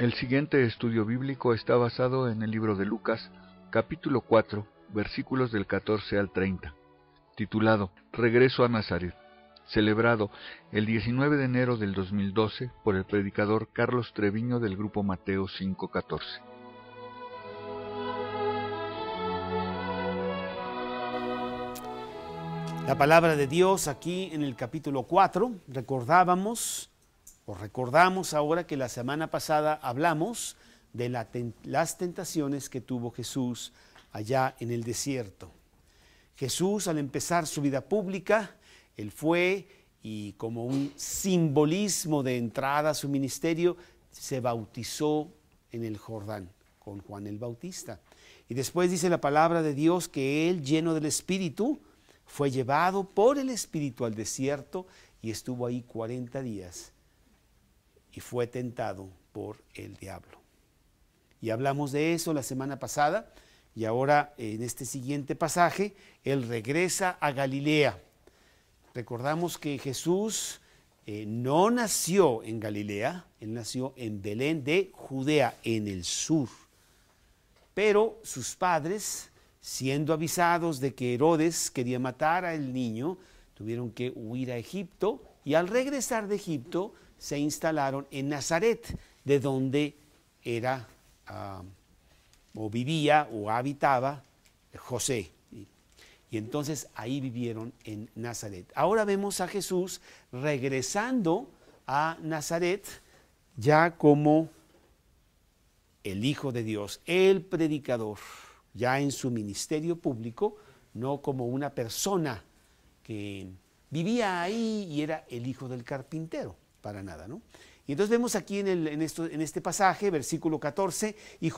El siguiente estudio bíblico está basado en el libro de Lucas, capítulo 4, versículos del 14 al 30, titulado Regreso a Nazaret, celebrado el 19 de enero del 2012 por el predicador Carlos Treviño del grupo Mateo 5:14. La palabra de Dios aquí en el capítulo 4, recordamos ahora que la semana pasada hablamos de las tentaciones que tuvo Jesús allá en el desierto. Jesús, al empezar su vida pública, él fue y como un simbolismo de entrada a su ministerio, se bautizó en el Jordán con Juan el Bautista. Y después dice la palabra de Dios que él, lleno del Espíritu, fue llevado por el Espíritu al desierto y estuvo ahí 40 días y fue tentado por el diablo. Y hablamos de eso la semana pasada y ahora en este siguiente pasaje, él regresa a Galilea. Recordamos que Jesús no nació en Galilea, él nació en Belén de Judea, en el sur. Pero sus padres, siendo avisados de que Herodes quería matar al niño, tuvieron que huir a Egipto y al regresar de Egipto se instalaron en Nazaret, de donde era o vivía o habitaba José. Y entonces ahí vivieron en Nazaret. Ahora vemos a Jesús regresando a Nazaret ya como el Hijo de Dios, el predicador, ya en su ministerio público, no como una persona que vivía ahí y era el hijo del carpintero, para nada, ¿no? Y entonces vemos aquí en este pasaje, versículo 14, y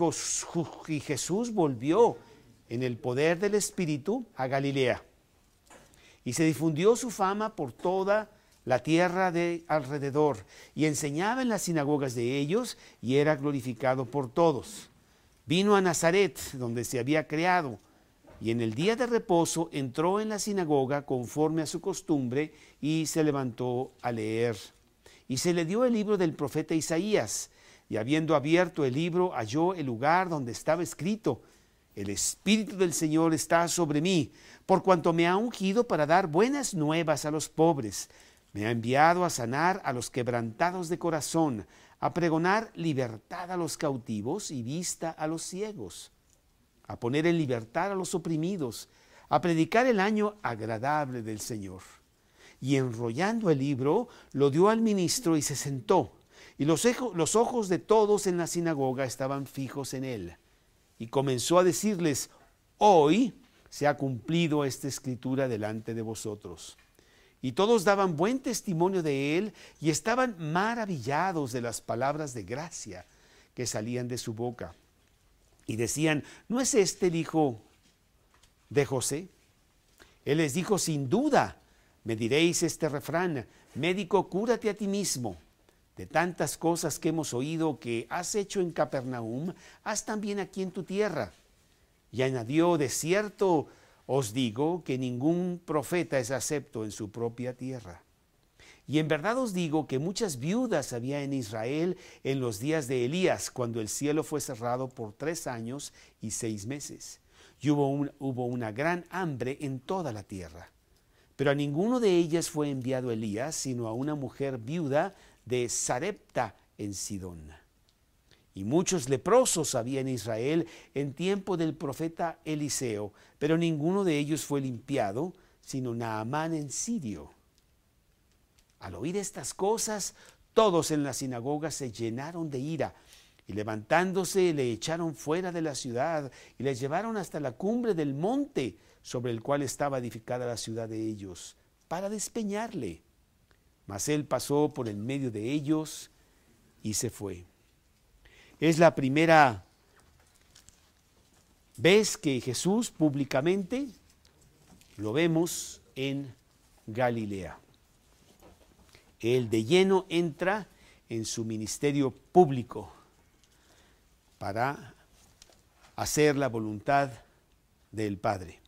Jesús volvió en el poder del Espíritu a Galilea. Y se difundió su fama por toda la tierra de alrededor, y enseñaba en las sinagogas de ellos, y era glorificado por todos. Vino a Nazaret, donde se había criado, y en el día de reposo entró en la sinagoga conforme a su costumbre, y se levantó a leer. Y se le dio el libro del profeta Isaías, y habiendo abierto el libro, halló el lugar donde estaba escrito: El Espíritu del Señor está sobre mí, por cuanto me ha ungido para dar buenas nuevas a los pobres. Me ha enviado a sanar a los quebrantados de corazón, a pregonar libertad a los cautivos y vista a los ciegos, a poner en libertad a los oprimidos, a predicar el año agradable del Señor. Y enrollando el libro, lo dio al ministro y se sentó. Y los ojos de todos en la sinagoga estaban fijos en él. Y comenzó a decirles: hoy se ha cumplido esta escritura delante de vosotros. Y todos daban buen testimonio de él y estaban maravillados de las palabras de gracia que salían de su boca. Y decían: ¿no es este el hijo de José? Él les dijo: sin duda, me diréis este refrán: médico, cúrate a ti mismo. De tantas cosas que hemos oído que has hecho en Capernaum, haz también aquí en tu tierra. Y añadió: de cierto os digo que ningún profeta es acepto en su propia tierra. Y en verdad os digo que muchas viudas había en Israel en los días de Elías, cuando el cielo fue cerrado por 3 años y 6 meses. Y hubo una gran hambre en toda la tierra. Pero a ninguno de ellas fue enviado Elías, sino a una mujer viuda de Sarepta en Sidón. Y muchos leprosos había en Israel en tiempo del profeta Eliseo, pero ninguno de ellos fue limpiado, sino Naamán en Sirio. Al oír estas cosas, todos en la sinagoga se llenaron de ira, y levantándose le echaron fuera de la ciudad, y le llevaron hasta la cumbre del monte sobre el cual estaba edificada la ciudad de ellos, para despeñarle. Mas él pasó por en medio de ellos y se fue. Es la primera vez que Jesús públicamente lo vemos en Galilea. Él de lleno entra en su ministerio público para hacer la voluntad del Padre.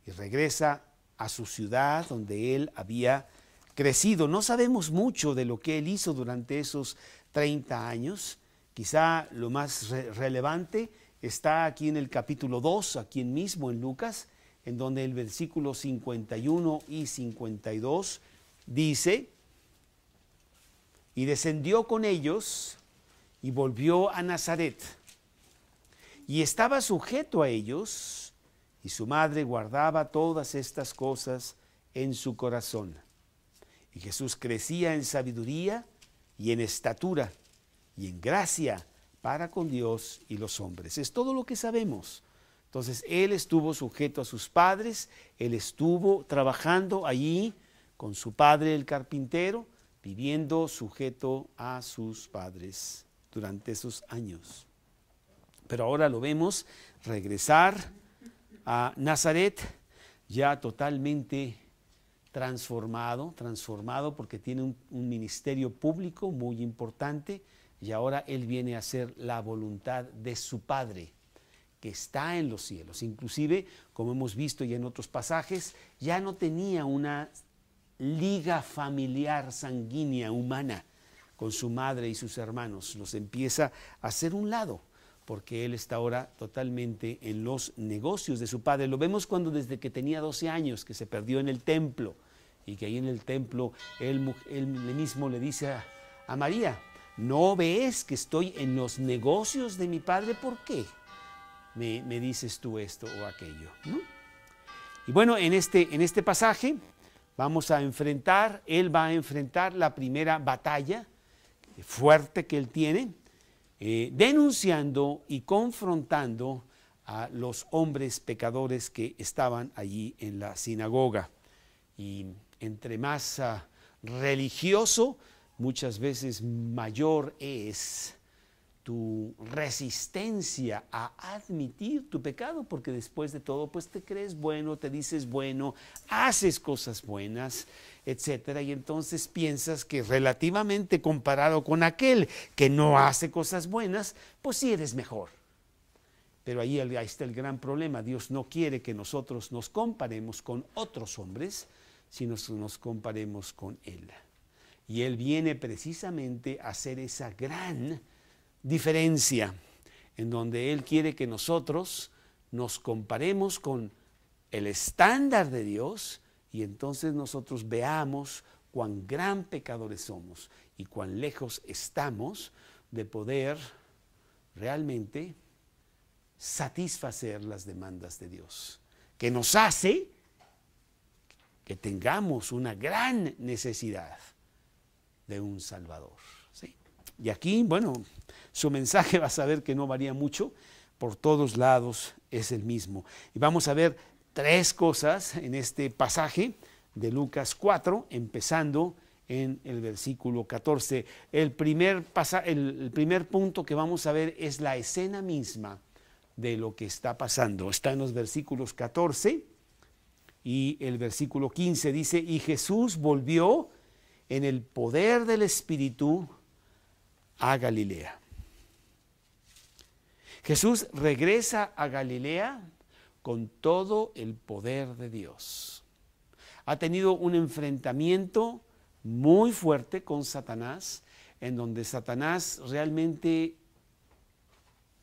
Y regresa a su ciudad donde él había crecido. No sabemos mucho de lo que él hizo durante esos 30 años, Quizá lo más relevante está aquí en el capítulo 2, aquí mismo en Lucas, en donde el versículo 51 y 52 dice: y descendió con ellos y volvió a Nazaret, y estaba sujeto a ellos, y su madre guardaba todas estas cosas en su corazón. Y Jesús crecía en sabiduría y en estatura y en gracia para con Dios y los hombres. Es todo lo que sabemos. Entonces, él estuvo sujeto a sus padres, él estuvo trabajando allí con su padre el carpintero, viviendo sujeto a sus padres durante esos años. Pero ahora lo vemos regresar a Nazaret, ya totalmente transformado porque tiene un ministerio público muy importante, y ahora él viene a hacer la voluntad de su Padre que está en los cielos. Inclusive, como hemos visto ya en otros pasajes, ya no tenía una liga familiar sanguínea humana con su madre y sus hermanos. Los empieza a hacer un lado, porque él está ahora totalmente en los negocios de su padre. Lo vemos cuando desde que tenía 12 años, que se perdió en el templo, y que ahí en el templo él mismo le dice a María: ¿no ves que estoy en los negocios de mi padre? ¿Por qué me dices tú esto o aquello? ¿No? Y bueno, en este pasaje él va a enfrentar la primera batalla fuerte que él tiene, denunciando y confrontando a los hombres pecadores que estaban allí en la sinagoga. Y entre más religioso, muchas veces mayor es tu resistencia a admitir tu pecado, porque después de todo, pues te crees bueno, te dices bueno, haces cosas buenas, etcétera, y entonces piensas que relativamente comparado con aquel que no hace cosas buenas, pues sí eres mejor. Pero ahí está el gran problema. Dios no quiere que nosotros nos comparemos con otros hombres, sino que nos comparemos con Él. Y Él viene precisamente a hacer esa gran diferencia, en donde Él quiere que nosotros nos comparemos con el estándar de Dios, y entonces nosotros veamos cuán gran pecadores somos y cuán lejos estamos de poder realmente satisfacer las demandas de Dios, que nos hace que tengamos una gran necesidad de un Salvador. ¿Sí? Y aquí, bueno, su mensaje vas a ver que no varía mucho, por todos lados es el mismo. Y vamos a ver tres cosas en este pasaje de Lucas 4, empezando en el versículo 14. El primer punto que vamos a ver es la escena misma de lo que está pasando. Está en los versículos 14 y el versículo 15 dice: y Jesús volvió en el poder del Espíritu a Galilea. Jesús regresa a Galilea con todo el poder de Dios. Ha tenido un enfrentamiento muy fuerte con Satanás, en donde Satanás realmente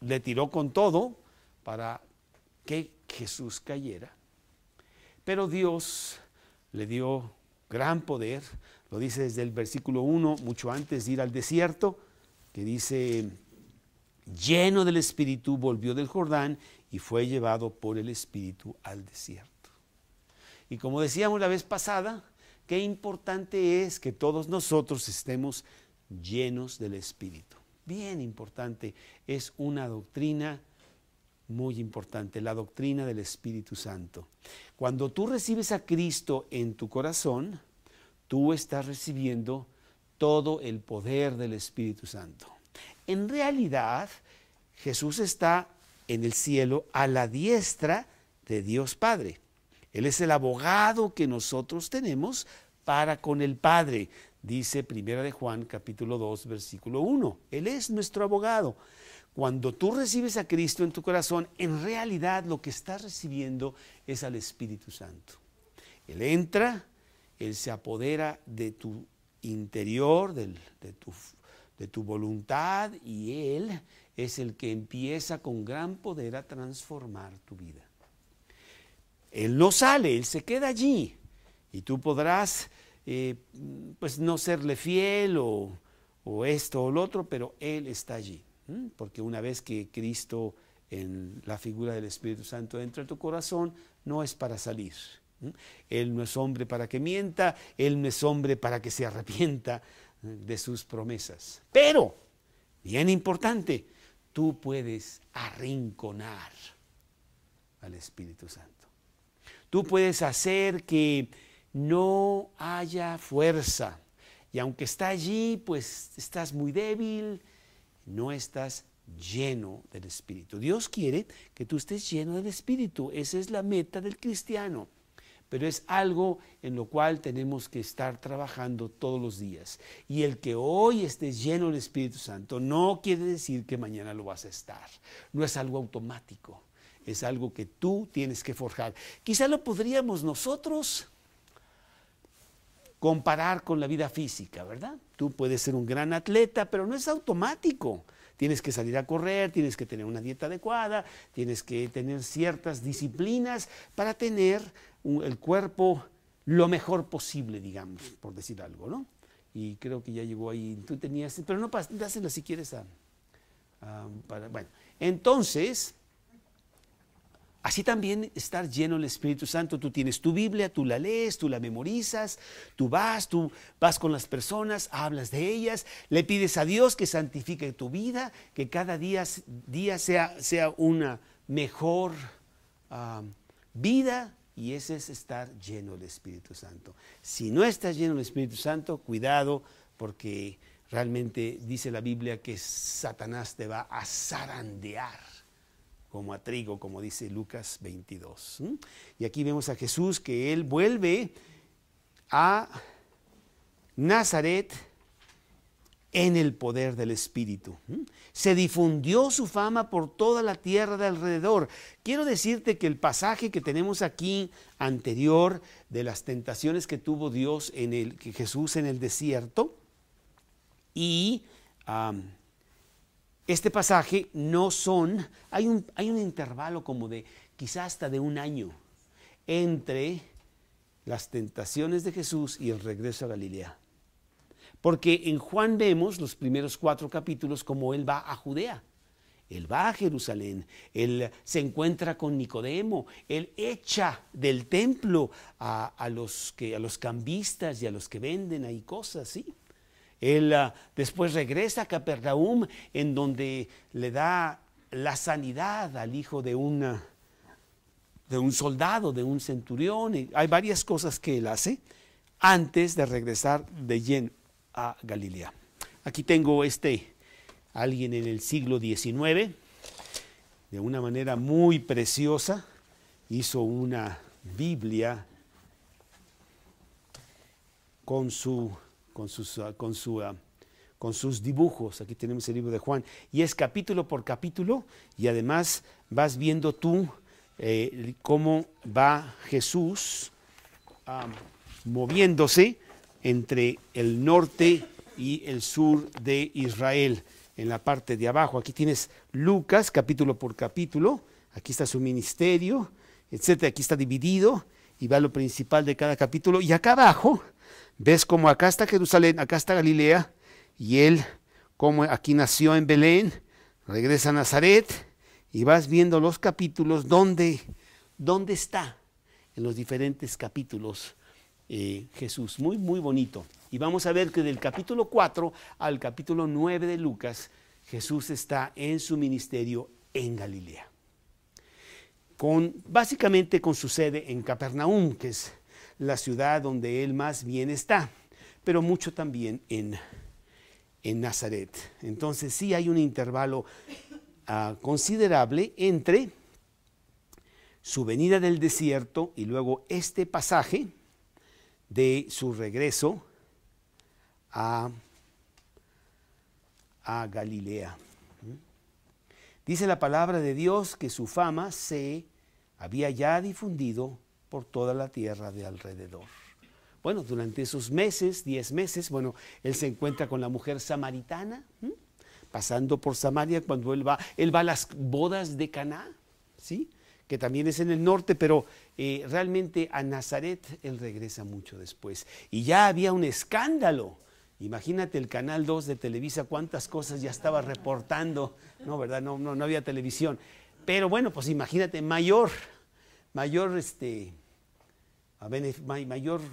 le tiró con todo para que Jesús cayera. Pero Dios le dio gran poder, lo dice desde el versículo 1, mucho antes de ir al desierto, que dice: lleno del Espíritu volvió del Jordán y fue llevado por el Espíritu al desierto. Y como decíamos la vez pasada, qué importante es que todos nosotros estemos llenos del Espíritu. Bien importante, es una doctrina muy importante, la doctrina del Espíritu Santo. Cuando tú recibes a Cristo en tu corazón, tú estás recibiendo todo el poder del Espíritu Santo. En realidad, Jesús está en el cielo a la diestra de Dios Padre. Él es el abogado que nosotros tenemos para con el Padre. Dice 1 de Juan capítulo 2 versículo 1. Él es nuestro abogado. Cuando tú recibes a Cristo en tu corazón, en realidad lo que estás recibiendo es al Espíritu Santo. Él entra, Él se apodera de tu interior, de de tu voluntad, y Él es el que empieza con gran poder a transformar tu vida. Él no sale, Él se queda allí, y tú podrás pues no serle fiel o esto o lo otro, pero Él está allí, porque una vez que Cristo en la figura del Espíritu Santo entra en tu corazón, no es para salir. Él no es hombre para que mienta, Él no es hombre para que se arrepienta de sus promesas. Pero, bien importante, tú puedes arrinconar al Espíritu Santo. Tú puedes hacer que no haya fuerza. Y aunque está allí, pues estás muy débil, no estás lleno del Espíritu. Dios quiere que tú estés lleno del Espíritu. Esa es la meta del cristiano. Pero es algo en lo cual tenemos que estar trabajando todos los días. Y el que hoy estés lleno del Espíritu Santo no quiere decir que mañana lo vas a estar. No es algo automático. Es algo que tú tienes que forjar. Quizá lo podríamos nosotros comparar con la vida física, ¿verdad? Tú puedes ser un gran atleta, pero no es automático. Tienes que salir a correr, tienes que tener una dieta adecuada, tienes que tener ciertas disciplinas para tener el cuerpo lo mejor posible, digamos, por decir algo, ¿no? Y creo que ya llegó ahí, tú tenías, pero no pasa, dásela si quieres bueno, entonces, así también estar lleno del Espíritu Santo. Tú tienes tu Biblia, tú la lees, tú la memorizas, tú vas con las personas, hablas de ellas, le pides a Dios que santifique tu vida, que cada día sea una mejor vida, y ese es estar lleno del Espíritu Santo. Si no estás lleno del Espíritu Santo, cuidado, porque realmente dice la Biblia que Satanás te va a zarandear como a trigo, como dice Lucas 22. Y aquí vemos a Jesús que Él vuelve a Nazaret en el poder del Espíritu. Se difundió su fama por toda la tierra de alrededor. Quiero decirte que el pasaje que tenemos aquí anterior de las tentaciones que tuvo Jesús en el desierto, y este pasaje hay un intervalo como de quizás hasta de un año entre las tentaciones de Jesús y el regreso a Galilea. Porque en Juan vemos los primeros 4 capítulos como Él va a Judea, Él va a Jerusalén, Él se encuentra con Nicodemo, Él echa del templo a los cambistas y a los que venden ahí cosas, ¿sí? Él después regresa a Capernaum, en donde le da la sanidad al hijo de un soldado, de un centurión. Y hay varias cosas que Él hace antes de regresar de lleno a Galilea. Aquí tengo alguien en el siglo XIX, de una manera muy preciosa, hizo una Biblia con sus dibujos. Aquí tenemos el libro de Juan, y es capítulo por capítulo, y además vas viendo tú cómo va Jesús moviéndose entre el norte y el sur de Israel. En la parte de abajo, aquí tienes Lucas, capítulo por capítulo, aquí está su ministerio, etcétera. Aquí está dividido, y va lo principal de cada capítulo, y acá abajo ves como acá está Jerusalén, acá está Galilea, y Él como aquí nació en Belén, regresa a Nazaret, y vas viendo los capítulos dónde está en los diferentes capítulos Jesús. Muy, muy bonito. Y vamos a ver que del capítulo 4 al capítulo 9 de Lucas, Jesús está en su ministerio en Galilea. Básicamente con su sede en Capernaum, que es la ciudad donde Él más bien está, pero mucho también en Nazaret. Entonces sí hay un intervalo considerable entre su venida del desierto y luego este pasaje de su regreso a Galilea. Dice la palabra de Dios que su fama se había ya difundido por toda la tierra de alrededor. bueno, durante esos meses, 10 meses, bueno, él se encuentra con la mujer samaritana, pasando por Samaria cuando él va a las bodas de Caná, ¿sí? Que también es en el norte, pero realmente a Nazaret él regresa mucho después. Y ya había un escándalo. Imagínate el Canal 2 de Televisa, cuántas cosas ya estaba reportando. No, ¿verdad? No había televisión. Pero bueno, pues imagínate, mayor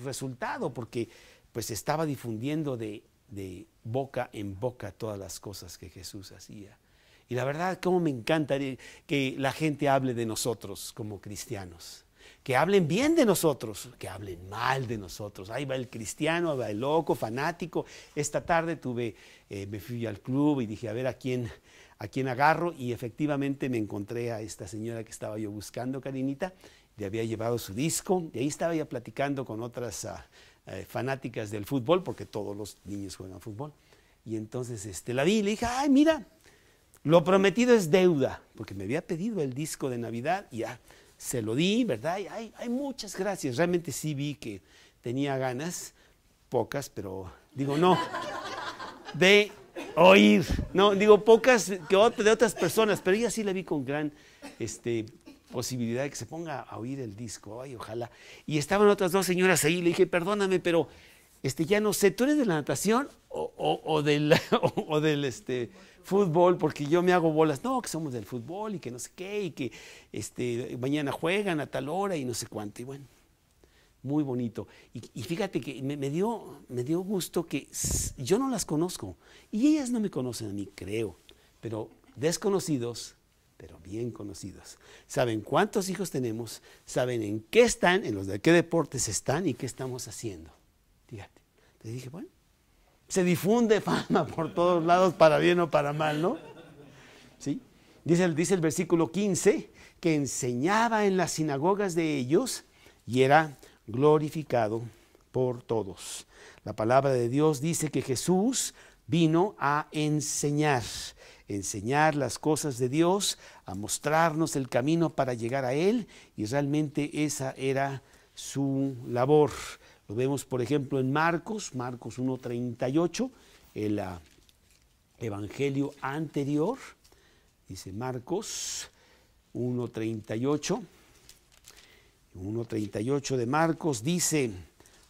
resultado, porque pues estaba difundiendo de boca en boca todas las cosas que Jesús hacía. Y la verdad, cómo me encanta que la gente hable de nosotros como cristianos. Que hablen bien de nosotros, que hablen mal de nosotros. Ahí va el cristiano, ahí va el loco, fanático. Esta tarde me fui al club y dije, a ver a quién agarro. Y efectivamente me encontré a esta señora que estaba yo buscando, Karinita. Le había llevado su disco. Y ahí estaba ya platicando con otras fanáticas del fútbol, porque todos los niños juegan fútbol. Y entonces la vi y le dije, ay, mira, lo prometido es deuda, porque me había pedido el disco de Navidad y ya se lo di, ¿verdad? Y hay muchas gracias. Realmente sí vi que tenía ganas, pocas, pero digo, no, de oír, no, digo pocas de otras personas, pero ella sí la vi con gran posibilidad de que se ponga a oír el disco, ay, ojalá. Y estaban otras dos señoras ahí, le dije, perdóname, pero ya no sé, ¿tú eres de la natación o del fútbol? Porque yo me hago bolas, no, que somos del fútbol y que no sé qué, y que mañana juegan a tal hora y no sé cuánto, y bueno, muy bonito. Y fíjate que me dio gusto que yo no las conozco, y ellas no me conocen a mí, creo, pero desconocidos, pero bien conocidos. Saben cuántos hijos tenemos, saben en qué están, en los de qué deportes están y qué estamos haciendo. Fíjate, te dije, bueno, se difunde fama por todos lados, para bien o para mal, ¿no? ¿Sí? Dice el versículo 15, que enseñaba en las sinagogas de ellos y era glorificado por todos. La palabra de Dios dice que Jesús vino a enseñar las cosas de Dios, a mostrarnos el camino para llegar a Él, y realmente esa era su labor. Lo vemos, por ejemplo, en Marcos 1:38, el evangelio anterior, dice Marcos 1:38 de Marcos, dice,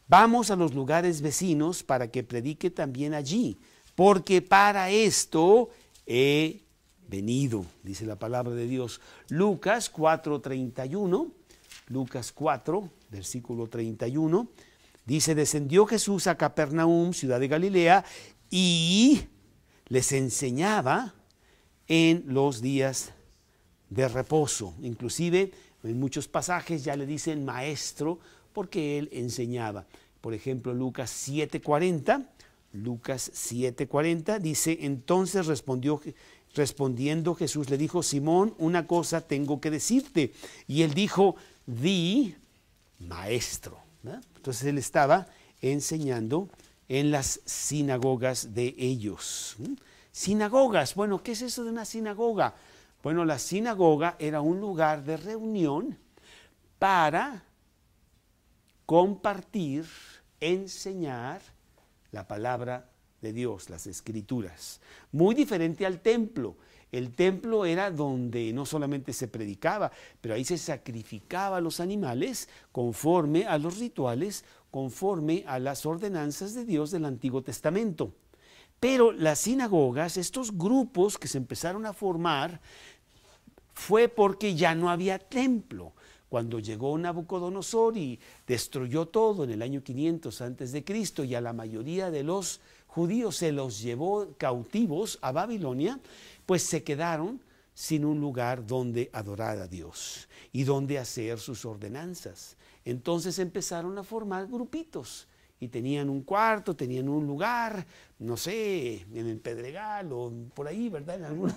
vamos a los lugares vecinos para que predique también allí, porque para esto he venido, dice la palabra de Dios. Lucas 4:31, Lucas 4, versículo 31, dice, descendió Jesús a Capernaum, ciudad de Galilea, y les enseñaba en los días de reposo. Inclusive en muchos pasajes ya le dicen maestro, porque él enseñaba. Por ejemplo, Lucas 7:40 dice, entonces respondiendo Jesús le dijo, Simón, una cosa tengo que decirte. Y él dijo, di, maestro. ¿Verdad? Entonces él estaba enseñando en las sinagogas de ellos. Sinagogas, bueno, ¿qué es eso de una sinagoga? Bueno, la sinagoga era un lugar de reunión para compartir, enseñar la palabra de Dios, las escrituras. Muy diferente al templo. El templo era donde no solamente se predicaba, pero ahí se sacrificaba a los animales conforme a los rituales, conforme a las ordenanzas de Dios del Antiguo Testamento. Pero las sinagogas, estos grupos que se empezaron a formar, fue porque ya no había templo. Cuando llegó Nabucodonosor y destruyó todo en el año 500 a.C. y a la mayoría de los judíos se los llevó cautivos a Babilonia, pues se quedaron sin un lugar donde adorar a Dios y donde hacer sus ordenanzas. Entonces empezaron a formar grupitos y tenían un cuarto, tenían un lugar, no sé, en el Pedregal o por ahí, ¿verdad? En algunos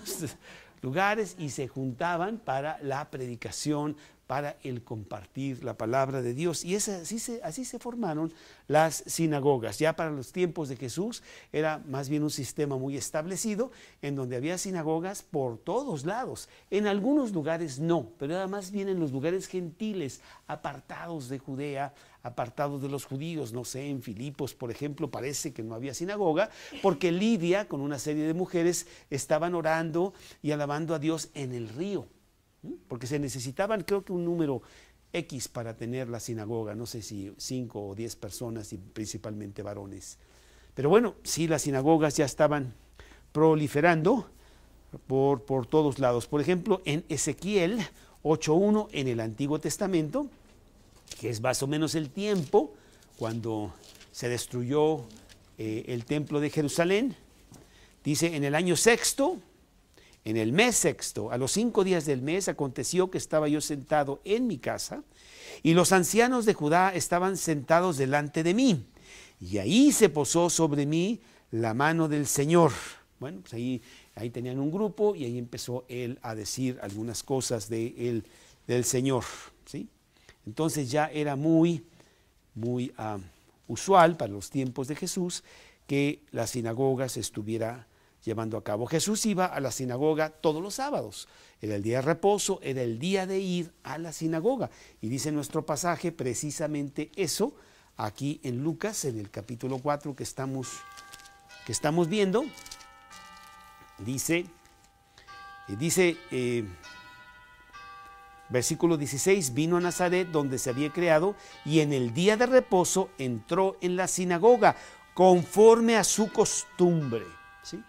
lugares, y se juntaban para la predicación, para el compartir la palabra de Dios. Y así se formaron las sinagogas. Ya para los tiempos de Jesús era más bien un sistema muy establecido, en donde había sinagogas por todos lados. En algunos lugares no, pero era más bien en los lugares gentiles, apartados de Judea, apartados de los judíos. No sé, en Filipos, por ejemplo, parece que no había sinagoga, porque Lidia, con una serie de mujeres, estaban orando y alabando a Dios en el río, porque se necesitaban, creo que un número X para tener la sinagoga, no sé si 5 o 10 personas y principalmente varones. Pero bueno, sí, las sinagogas ya estaban proliferando por todos lados. Por ejemplo, en Ezequiel 8:1 en el Antiguo Testamento, que es más o menos el tiempo cuando se destruyó el templo de Jerusalén, dice: en el año sexto, en el mes sexto, a los 5 días del mes, aconteció que estaba yo sentado en mi casa, y los ancianos de Judá estaban sentados delante de mí, y ahí se posó sobre mí la mano del Señor. Bueno, pues ahí tenían un grupo, y ahí empezó él a decir algunas cosas del Señor, ¿sí? Entonces ya era muy usual para los tiempos de Jesús que la sinagoga se estuviera llevando a cabo. Jesús iba a la sinagoga todos los sábados. Era el día de reposo, era el día de ir a la sinagoga. Y dice nuestro pasaje precisamente eso, aquí en Lucas, en el capítulo 4 que estamos viendo. Dice, versículo 16, vino a Nazaret, donde se había criado, y en el día de reposo entró en la sinagoga, conforme a su costumbre. ¿Sí?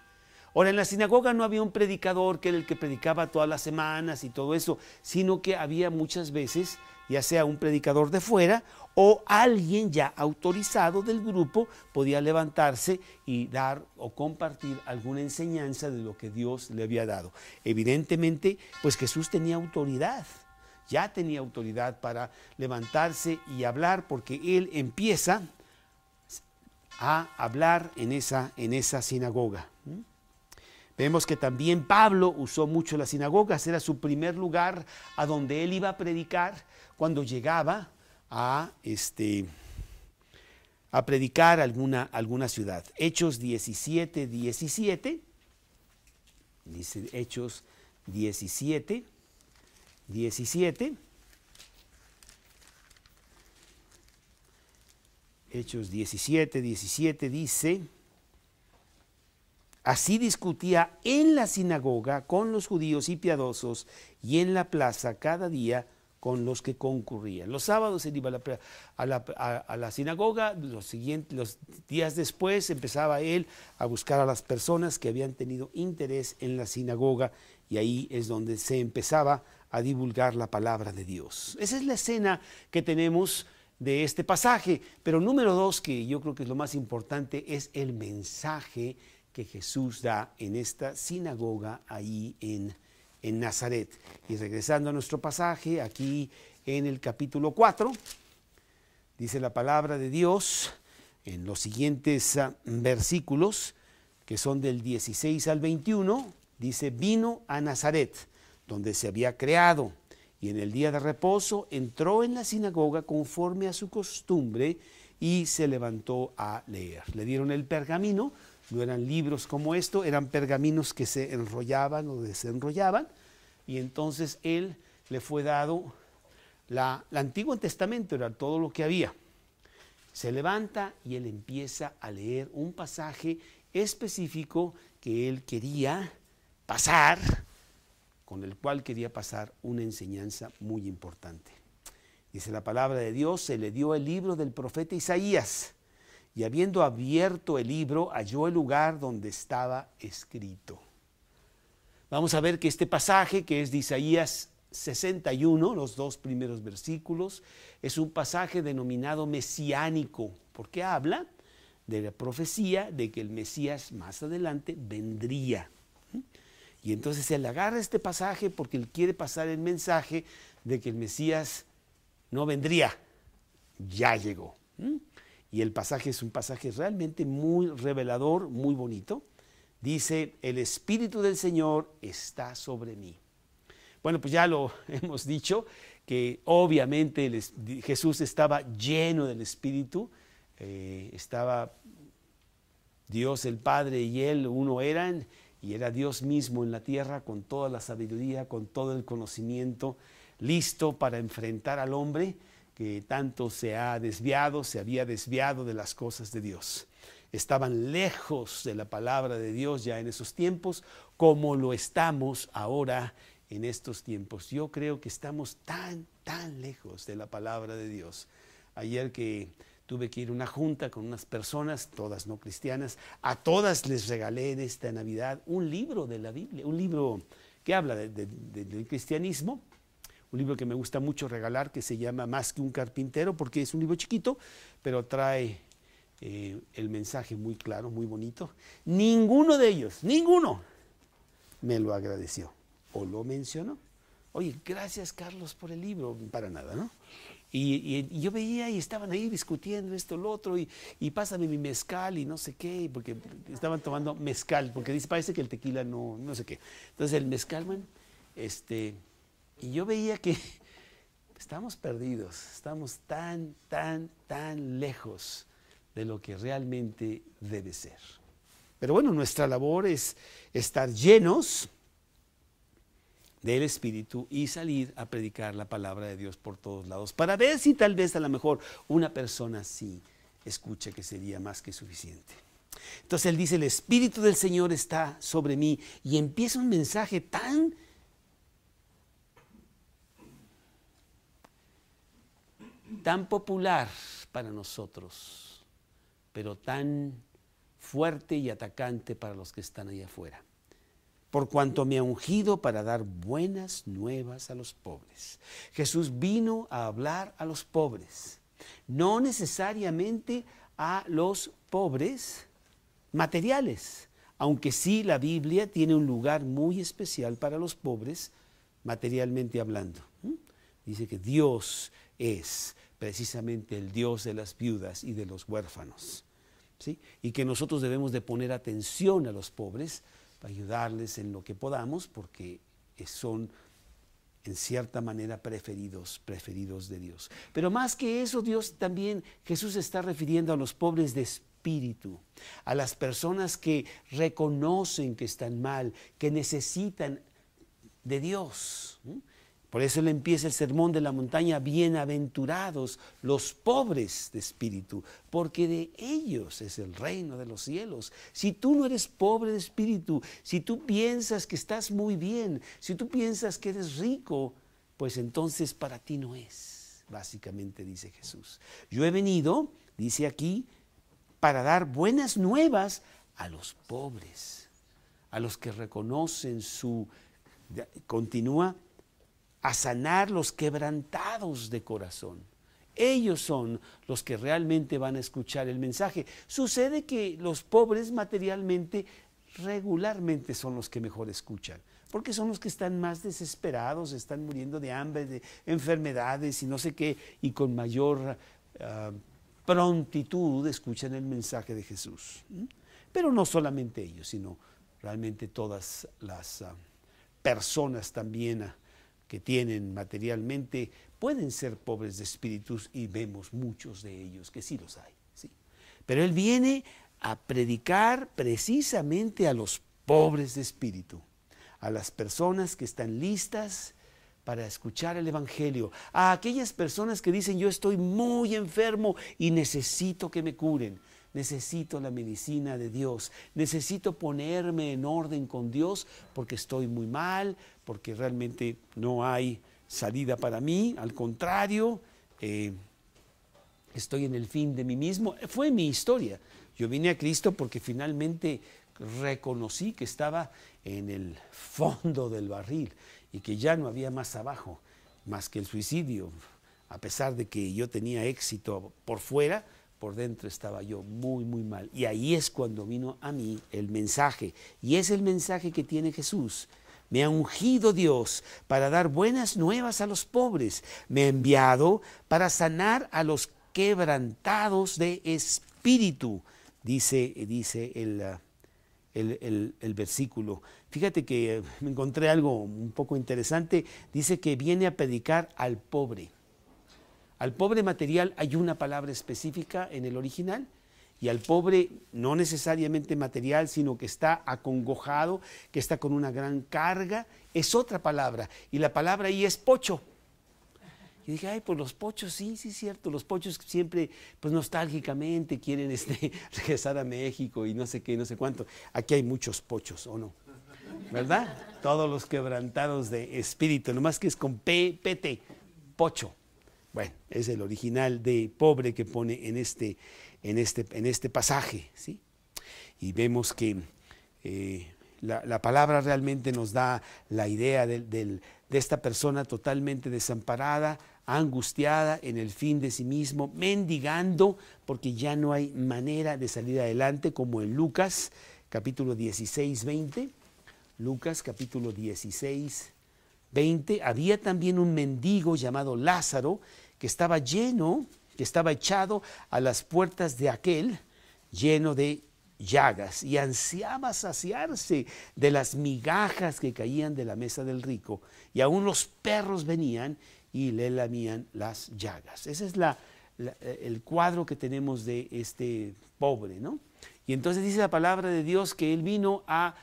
Ahora, en la sinagoga no había un predicador que era el que predicaba todas las semanas y todo eso, sino que había muchas veces, ya sea un predicador de fuera o alguien ya autorizado del grupo, podía levantarse y dar o compartir alguna enseñanza de lo que Dios le había dado. Evidentemente, pues Jesús tenía autoridad, ya tenía autoridad para levantarse y hablar, porque él empieza a hablar en esa sinagoga. Vemos que también Pablo usó mucho las sinagogas, era su primer lugar a donde él iba a predicar cuando llegaba a predicar alguna ciudad. Hechos 17, dice Hechos 17. Hechos 17 dice: así discutía en la sinagoga con los judíos y piadosos, y en la plaza cada día con los que concurrían. Los sábados él iba a la sinagoga, los días después empezaba él a buscar a las personas que habían tenido interés en la sinagoga, y ahí es donde se empezaba a divulgar la palabra de Dios. Esa es la escena que tenemos de este pasaje. Pero número 2, que yo creo que es lo más importante, es el mensaje que Jesús da en esta sinagoga ahí en Nazaret. Y regresando a nuestro pasaje, aquí en el capítulo 4, dice la palabra de Dios en los siguientes versículos, que son del 16 al 21, dice: vino a Nazaret, donde se había criado, y en el día de reposo entró en la sinagoga conforme a su costumbre, y se levantó a leer. Le dieron el pergamino. No eran libros como esto, eran pergaminos que se enrollaban o desenrollaban, y entonces él le fue dado el Antiguo Testamento, era todo lo que había. Se levanta y él empieza a leer un pasaje específico que él quería pasar, con el cual quería pasar una enseñanza muy importante. Dice la palabra de Dios: se le dio el libro del profeta Isaías, y habiendo abierto el libro, halló el lugar donde estaba escrito. Vamos a ver que este pasaje, que es de Isaías 61, los 2 primeros versículos, es un pasaje denominado mesiánico, porque habla de la profecía de que el Mesías más adelante vendría. Y entonces él agarra este pasaje porque él quiere pasar el mensaje de que el Mesías no vendría, ya llegó. Y el pasaje es un pasaje realmente muy revelador, muy bonito. Dice: el Espíritu del Señor está sobre mí. Bueno, pues ya lo hemos dicho, que obviamente Jesús estaba lleno del Espíritu, estaba Dios el Padre y Él uno eran, y era Dios mismo en la tierra con toda la sabiduría, con todo el conocimiento, listo para enfrentar al hombre que tanto se había desviado de las cosas de Dios. Estaban lejos de la palabra de Dios ya en esos tiempos, como lo estamos ahora en estos tiempos. Yo creo que estamos tan lejos de la palabra de Dios. Ayer que tuve que ir a una junta con unas personas, todas no cristianas, a todas les regalé en esta Navidad un libro de la Biblia, un libro que habla del cristianismo, un libro que me gusta mucho regalar, que se llama Más que un carpintero, porque es un libro chiquito, pero trae el mensaje muy claro, muy bonito. Ninguno de ellos, ninguno, me lo agradeció o lo mencionó. Oye, gracias Carlos por el libro, para nada, ¿no? Y yo veía y estaban ahí discutiendo esto, lo otro, y pásame mi mezcal y no sé qué, porque estaban tomando mezcal, porque dice, parece que el tequila no sé qué. Entonces el mezcal, bueno, y yo veía que estamos perdidos, estamos tan lejos de lo que realmente debe ser. Pero bueno, nuestra labor es estar llenos del Espíritu y salir a predicar la palabra de Dios por todos lados, para ver si tal vez a lo mejor una persona sí escucha, que sería más que suficiente. Entonces él dice, el Espíritu del Señor está sobre mí, y empieza un mensaje tan popular para nosotros, pero tan fuerte y atacante para los que están allá afuera. Por cuanto me ha ungido para dar buenas nuevas a los pobres. Jesús vino a hablar a los pobres, no necesariamente a los pobres materiales, aunque sí la Biblia tiene un lugar muy especial para los pobres materialmente hablando. Dice que Dios es precisamente el Dios de las viudas y de los huérfanos, ¿sí? Y que nosotros debemos de poner atención a los pobres, para ayudarles en lo que podamos, porque son en cierta manera preferidos de Dios. Pero más que eso, Jesús se está refiriendo a los pobres de espíritu, a las personas que reconocen que están mal, que necesitan de Dios. Por eso él empieza el sermón de la montaña: bienaventurados los pobres de espíritu, porque de ellos es el reino de los cielos. Si tú no eres pobre de espíritu, si tú piensas que estás muy bien, si tú piensas que eres rico, pues entonces para ti no es, básicamente dice Jesús. Yo he venido, dice aquí, para dar buenas nuevas a los pobres, a los que reconocen continúa, a sanar los quebrantados de corazón. Ellos son los que realmente van a escuchar el mensaje. Sucede que los pobres materialmente regularmente son los que mejor escuchan, porque son los que están más desesperados, están muriendo de hambre, de enfermedades y no sé qué, y con mayor prontitud escuchan el mensaje de Jesús. Pero no solamente ellos, sino realmente todas las personas también que tienen materialmente pueden ser pobres de espíritus, y vemos muchos de ellos que sí los hay, ¿sí? Pero él viene a predicar precisamente a los pobres de espíritu, a las personas que están listas para escuchar el evangelio, a aquellas personas que dicen: yo estoy muy enfermo y necesito que me curen. Necesito la medicina de Dios, necesito ponerme en orden con Dios porque estoy muy mal, porque realmente no hay salida para mí, al contrario, estoy en el fin de mí mismo. Fue mi historia. Yo vine a Cristo porque finalmente reconocí que estaba en el fondo del barril y que ya no había más abajo, más que el suicidio. A pesar de que yo tenía éxito por fuera, por dentro estaba yo muy mal. Y ahí es cuando vino a mí el mensaje. Y es el mensaje que tiene Jesús. Me ha ungido Dios para dar buenas nuevas a los pobres. Me ha enviado para sanar a los quebrantados de espíritu, dice el versículo. Fíjate que me encontré algo un poco interesante. Dice que viene a predicar al pobre. Al pobre material hay una palabra específica en el original, y al pobre no necesariamente material, sino que está acongojado, que está con una gran carga, es otra palabra, y la palabra ahí es pocho. Y dije, ay, pues los pochos, sí, sí es cierto, los pochos siempre, pues nostálgicamente quieren regresar a México y no sé qué, no sé cuánto. Aquí hay muchos pochos, ¿o no? ¿Verdad? Todos los quebrantados de espíritu, nomás que es con PT, pocho. Bueno, es el original de pobre que pone en este pasaje, ¿sí? Y vemos que la palabra realmente nos da la idea de esta persona totalmente desamparada, angustiada en el fin de sí mismo, mendigando, porque ya no hay manera de salir adelante, como en Lucas capítulo 16, 20. Lucas capítulo 16, 20. Había también un mendigo llamado Lázaro, que estaba echado a las puertas de aquel, lleno de llagas, y ansiaba saciarse de las migajas que caían de la mesa del rico, y aún los perros venían y le lamían las llagas. Ese es el cuadro que tenemos de este pobre, ¿no? Y entonces dice la palabra de Dios que él vino a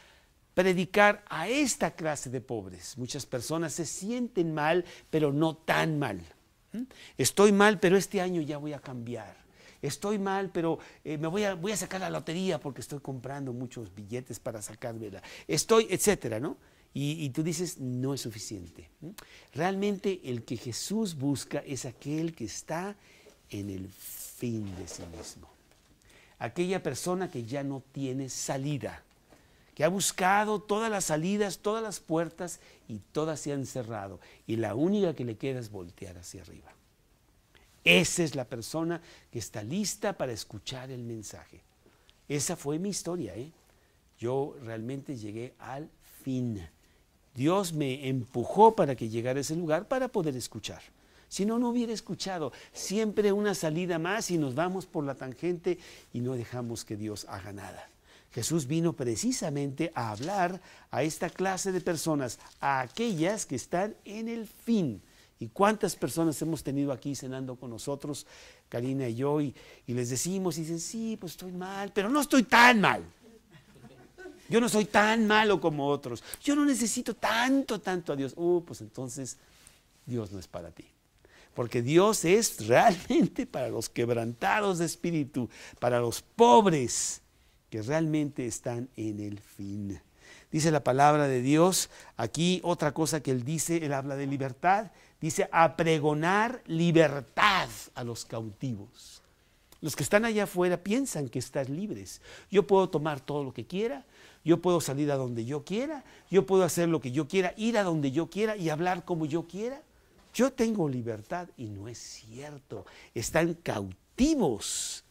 predicar a esta clase de pobres. Muchas personas se sienten mal, pero no tan mal. Estoy mal, pero este año ya voy a cambiar. Estoy mal, pero voy a sacar la lotería porque estoy comprando muchos billetes para sacármela. Etcétera, ¿no? Y tú dices, no es suficiente. Realmente el que Jesús busca es aquel que está en el fin de sí mismo. Aquella persona que ya no tiene salida, que ha buscado todas las salidas, todas las puertas, y todas se han cerrado, y la única que le queda es voltear hacia arriba. Esa es la persona que está lista para escuchar el mensaje. Esa fue mi historia, ¿eh? Yo realmente llegué al fin. Dios me empujó para que llegara a ese lugar para poder escuchar. Si no, no hubiera escuchado. Siempre una salida más y nos vamos por la tangente y no dejamos que Dios haga nada. Jesús vino precisamente a hablar a esta clase de personas, a aquellas que están en el fin. ¿Y cuántas personas hemos tenido aquí cenando con nosotros, Karina y yo, y les decimos, y dicen, sí, pues estoy mal, pero no estoy tan mal. Yo no soy tan malo como otros. Yo no necesito tanto a Dios. Pues entonces Dios no es para ti. Porque Dios es realmente para los quebrantados de espíritu, para los pobres que realmente están en el fin. Dice la palabra de Dios, aquí otra cosa que él dice, él habla de libertad, dice a pregonar libertad a los cautivos. Los que están allá afuera piensan que están libres. Yo puedo tomar todo lo que quiera, yo puedo salir a donde yo quiera, yo puedo hacer lo que yo quiera, ir a donde yo quiera y hablar como yo quiera. Yo tengo libertad, y no es cierto. Están cautivos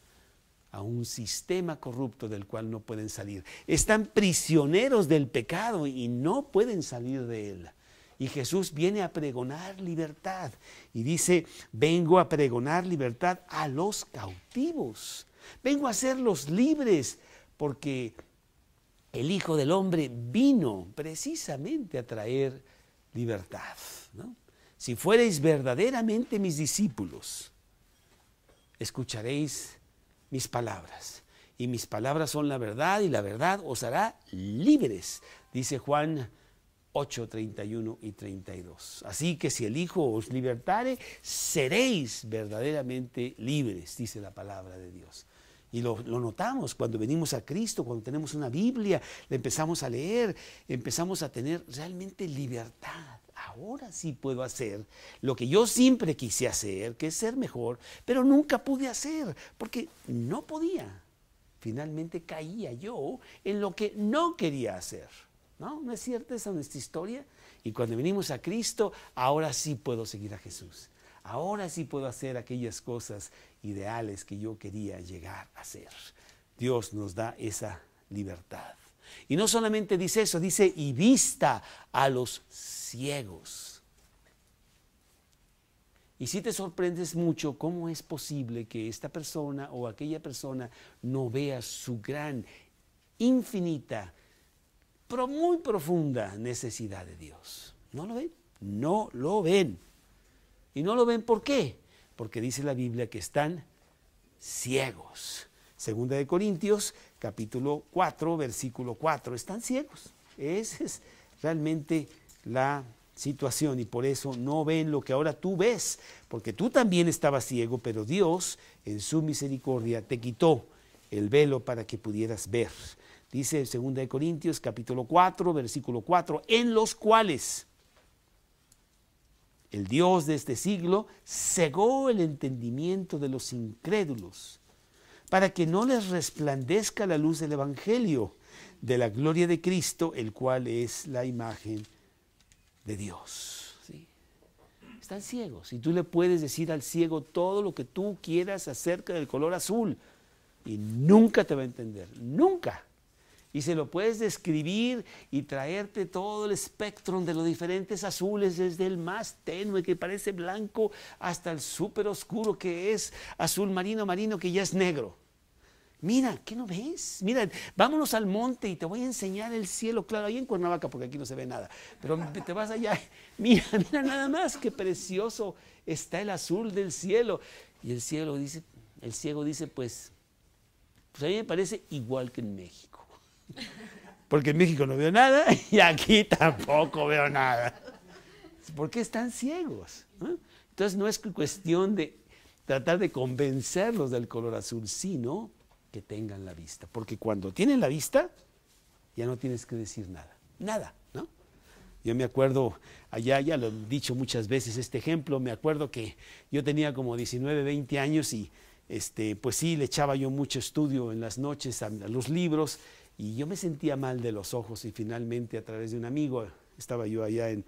a un sistema corrupto del cual no pueden salir. Están prisioneros del pecado y no pueden salir de él. Y Jesús viene a pregonar libertad. Y dice, vengo a pregonar libertad a los cautivos. Vengo a hacerlos libres, porque el Hijo del Hombre vino precisamente a traer libertad, ¿no? Si fuereis verdaderamente mis discípulos, escucharéis mis palabras, y mis palabras son la verdad, y la verdad os hará libres, dice Juan 8, 31 y 32. Así que si el Hijo os libertare, seréis verdaderamente libres, dice la palabra de Dios. Y lo notamos cuando venimos a Cristo, cuando tenemos una Biblia, la empezamos a leer, empezamos a tener realmente libertad. Ahora sí puedo hacer lo que yo siempre quise hacer, que es ser mejor, pero nunca pude hacer, porque no podía. Finalmente caía yo en lo que no quería hacer. ¿No es cierta esa nuestra historia? Y cuando venimos a Cristo, ahora sí puedo seguir a Jesús. Ahora sí puedo hacer aquellas cosas ideales que yo quería llegar a hacer. Dios nos da esa libertad. Y no solamente dice eso, dice, y vista a los ciegos. Y si te sorprendes mucho, ¿cómo es posible que esta persona o aquella persona no vea su gran, infinita muy profunda necesidad de Dios. ¿No lo ven? No lo ven. ¿Y no lo ven por qué? Porque dice la Biblia que están ciegos. Segunda de Corintios, capítulo 4, versículo 4. Están ciegos. Esa es realmente la situación y por eso no ven lo que ahora tú ves, porque tú también estabas ciego, pero Dios en su misericordia te quitó el velo para que pudieras ver. Dice 2 de Corintios capítulo 4, versículo 4, en los cuales el Dios de este siglo cegó el entendimiento de los incrédulos, para que no les resplandezca la luz del Evangelio de la gloria de Cristo, el cual es la imagen de Dios. ¿Sí? Están ciegos y tú le puedes decir al ciego todo lo que tú quieras acerca del color azul y nunca te va a entender, nunca. Y se lo puedes describir y traerte todo el espectro de los diferentes azules, desde el más tenue que parece blanco hasta el súper oscuro que es azul marino, marino que ya es negro. Mira, ¿qué no ves? Mira, vámonos al monte y te voy a enseñar el cielo claro, ahí en Cuernavaca, porque aquí no se ve nada. Pero te vas allá, mira, mira nada más, qué precioso está el azul del cielo. Y el ciego dice, pues a mí me parece igual que en México. Porque en México no veo nada y aquí tampoco veo nada. ¿Por qué están ciegos? ¿Eh? Entonces no es cuestión de tratar de convencerlos del color azul, sino que tengan la vista, porque cuando tienen la vista, ya no tienes que decir nada, nada, ¿no? Yo me acuerdo, allá ya lo he dicho muchas veces este ejemplo, me acuerdo que yo tenía como 19, 20 años y pues sí, le echaba yo mucho estudio en las noches a los libros y yo me sentía mal de los ojos y finalmente a través de un amigo, estaba yo allá en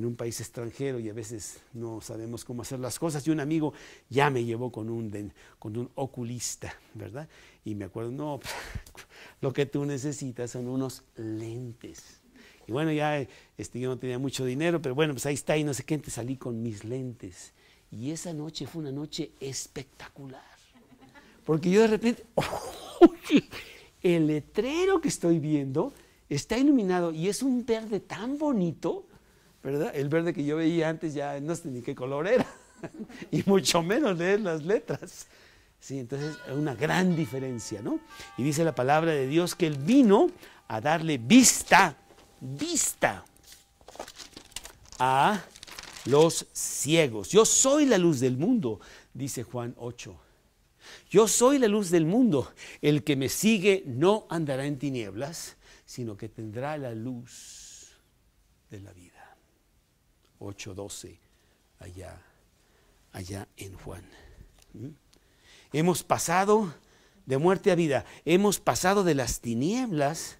un país extranjero y a veces no sabemos cómo hacer las cosas y un amigo ya me llevó con un oculista, ¿verdad? Y me acuerdo, no, lo que tú necesitas son unos lentes. Y bueno, ya yo no tenía mucho dinero, pero bueno, pues ahí está y no sé qué, te salí con mis lentes. Y esa noche fue una noche espectacular, porque yo de repente, el letrero que estoy viendo está iluminado y es un verde tan bonito, ¿verdad? El verde que yo veía antes ya no sé ni qué color era, y mucho menos leer las letras. Sí, entonces es una gran diferencia, ¿no? Y dice la palabra de Dios que Él vino a darle vista a los ciegos. Yo soy la luz del mundo, dice Juan 8. Yo soy la luz del mundo. El que me sigue no andará en tinieblas, sino que tendrá la luz de la vida. 8:12, allá en Juan. Hemos pasado de muerte a vida, hemos pasado de las tinieblas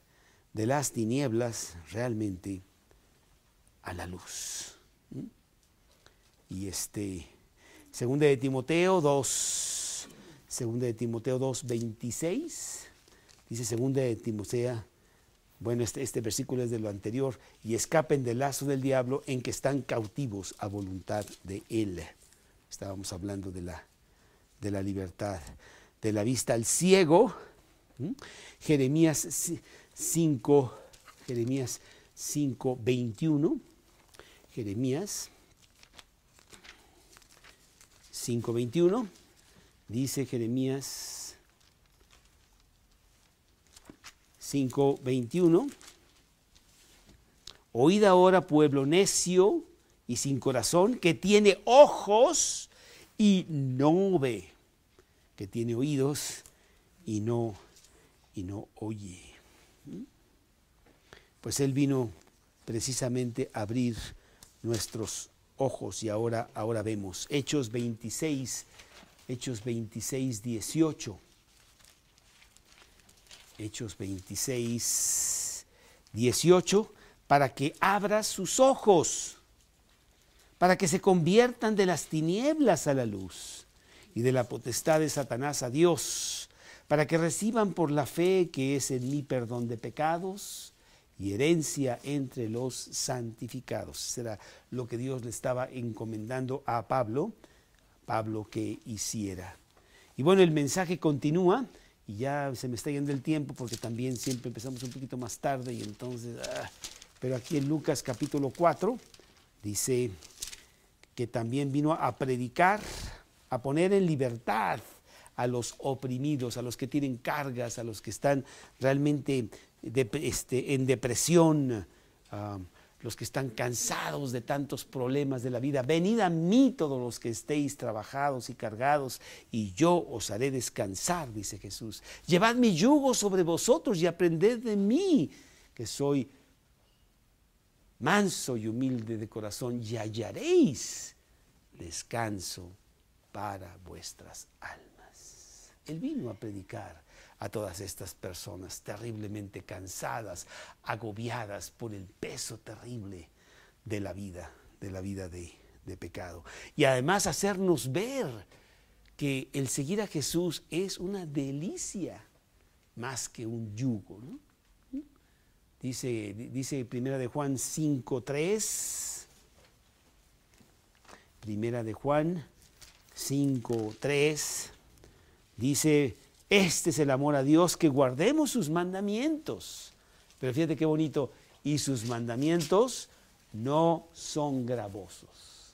realmente a la luz. Y segunda de Timoteo 2:26, dice segunda de Timoteo. Bueno, este versículo es de lo anterior. Y escapen del lazo del diablo en que están cautivos a voluntad de él. Estábamos hablando de la libertad, de la vista al ciego. Jeremías 5:21. Jeremías 5:21. Dice Jeremías 5:21. Oíd ahora, pueblo necio y sin corazón, que tiene ojos y no ve, que tiene oídos y no oye. Pues Él vino precisamente a abrir nuestros ojos y ahora vemos. Hechos 26:18. Hechos 26:18, para que abra sus ojos, para que se conviertan de las tinieblas a la luz y de la potestad de Satanás a Dios, para que reciban por la fe que es en mí perdón de pecados y herencia entre los santificados. Será lo que Dios le estaba encomendando a Pablo que hiciera. Y bueno, el mensaje continúa y ya se me está yendo el tiempo porque también siempre empezamos un poquito más tarde y entonces, pero aquí en Lucas capítulo 4 dice que también vino a predicar, a poner en libertad a los oprimidos, a los que tienen cargas, a los que están realmente en depresión, los que están cansados de tantos problemas de la vida. Venid a mí todos los que estéis trabajados y cargados, y yo os haré descansar, dice Jesús. Llevad mi yugo sobre vosotros y aprended de mí, que soy manso y humilde de corazón, y hallaréis descanso para vuestras almas. Él vino a predicar a todas estas personas terriblemente cansadas, agobiadas por el peso terrible de la vida de pecado. Y además hacernos ver que el seguir a Jesús es una delicia más que un yugo, ¿no? Dice Primera de Juan 5:3, Primera de Juan 5:3, dice: este es el amor a Dios, que guardemos sus mandamientos. Pero fíjate qué bonito, y sus mandamientos no son gravosos.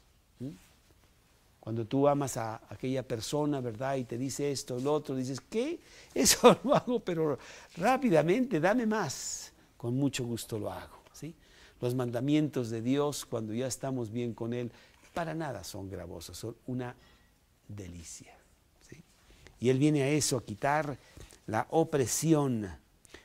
Cuando tú amas a aquella persona, ¿verdad? Y te dice esto, lo otro, dices, ¿qué? Eso lo hago, pero rápidamente, dame más. Con mucho gusto lo hago, ¿sí? Los mandamientos de Dios, cuando ya estamos bien con Él, para nada son gravosos, son una delicia. Y Él viene a eso, a quitar la opresión.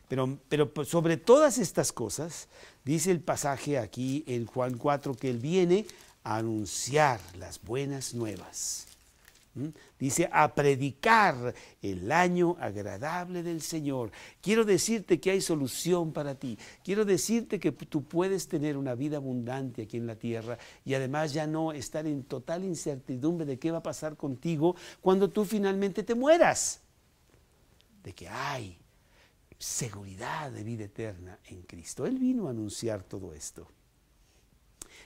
Pero sobre todas estas cosas, dice el pasaje aquí en Juan 4, que Él viene a anunciar las buenas nuevas. Dice, a predicar el año agradable del Señor. Quiero decirte que hay solución para ti. Quiero decirte que tú puedes tener una vida abundante aquí en la tierra y además ya no estar en total incertidumbre de qué va a pasar contigo cuando tú finalmente te mueras. De que hay seguridad de vida eterna en Cristo. Él vino a anunciar todo esto.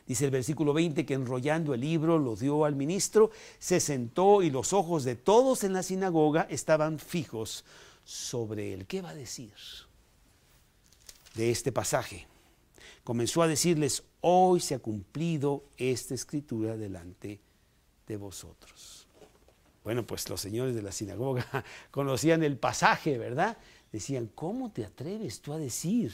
Dice el versículo 20 que enrollando el libro lo dio al ministro, se sentó y los ojos de todos en la sinagoga estaban fijos sobre él. ¿Qué va a decir de este pasaje? Comenzó a decirles, hoy se ha cumplido esta escritura delante de vosotros. Bueno, pues los señores de la sinagoga conocían el pasaje, ¿verdad? Decían, ¿cómo te atreves tú a decir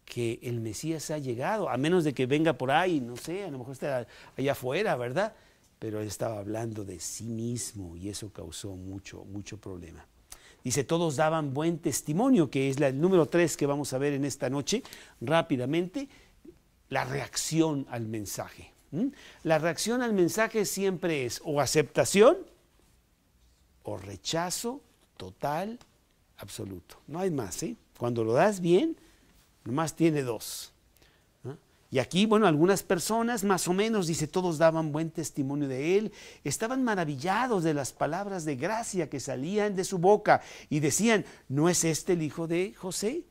que el Mesías ha llegado? A menos de que venga por ahí, no sé, a lo mejor está allá afuera, ¿verdad? Pero él estaba hablando de sí mismo y eso causó mucho problema. Dice, todos daban buen testimonio, que es el número 3 que vamos a ver en esta noche, rápidamente, la reacción al mensaje. La reacción al mensaje siempre es o aceptación o rechazo total, absoluto. No hay más, ¿eh? Cuando lo das bien, nomás tiene 2. Y aquí, bueno, algunas personas, más o menos, dice, todos daban buen testimonio de él, estaban maravillados de las palabras de gracia que salían de su boca y decían, ¿no es este el hijo de José?